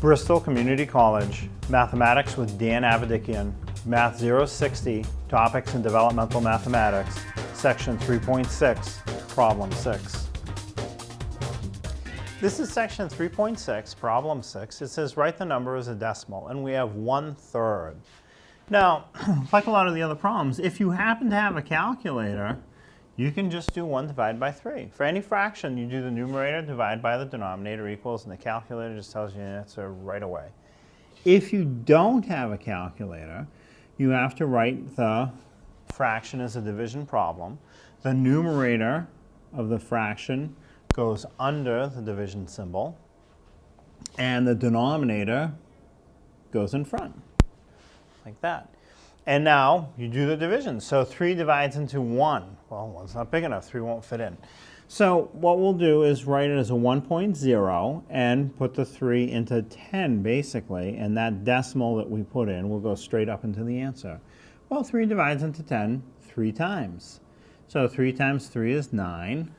Bristol Community College, Mathematics with Dan Avedikian, Math 060, Topics in Developmental Mathematics, Section 3.6, Problem 6. This is Section 3.6, Problem 6. It says write the number as a decimal, and we have 1/3. Now, like a lot of the other problems, if you happen to have a calculator, you can just do 1 divided by 3. For any fraction, you do the numerator divide by the denominator equals, and the calculator just tells you the answer right away. If you don't have a calculator, you have to write the fraction as a division problem. The numerator of the fraction goes under the division symbol, and the denominator goes in front, like that. And now you do the division. So 3 divides into 1. Well, 1's not big enough. 3 won't fit in. So what we'll do is write it as a 1.0 and put the 3 into 10, basically. And that decimal that we put in will go straight up into the answer. Well, 3 divides into 10 3 times. So 3 times 3 is 9.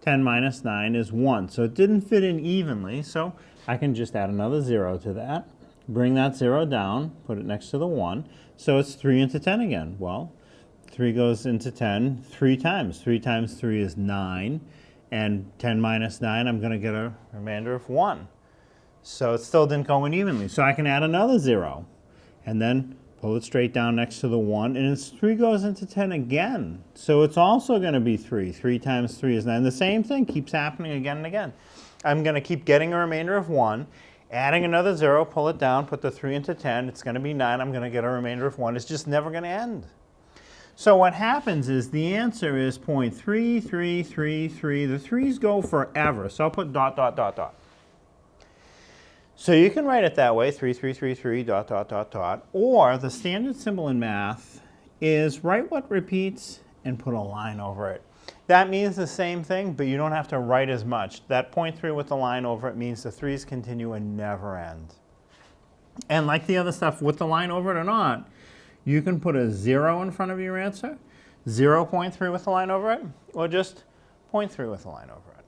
10 minus 9 is 1. So it didn't fit in evenly. So I can just add another 0 to that. Bring that 0 down, put it next to the 1. So it's 3 into 10 again. Well, 3 goes into 10 3 times. 3 times 3 is 9. And 10 minus 9, I'm going to get a remainder of 1. So it still didn't go in evenly. So I can add another 0. And then pull it straight down next to the 1. And it's 3 goes into 10 again. So it's also going to be 3. 3 times 3 is 9. The same thing keeps happening again and again. I'm going to keep getting a remainder of 1. Adding another 0, pull it down, put the 3 into 10. It's going to be 9. I'm going to get a remainder of 1. It's just never going to end. So what happens is the answer is 0.3333. The 3's go forever. So I'll put dot, dot, dot, dot. So you can write it that way, 3333, dot, dot, dot, dot. Or the standard symbol in math is write what repeats and put a line over it. That means the same thing, but you don't have to write as much. That 0.3 with the line over it means the 3's continue and never end. And like the other stuff, with the line over it or not, you can put a 0 in front of your answer, 0.3 with the line over it, or just 0.3 with the line over it.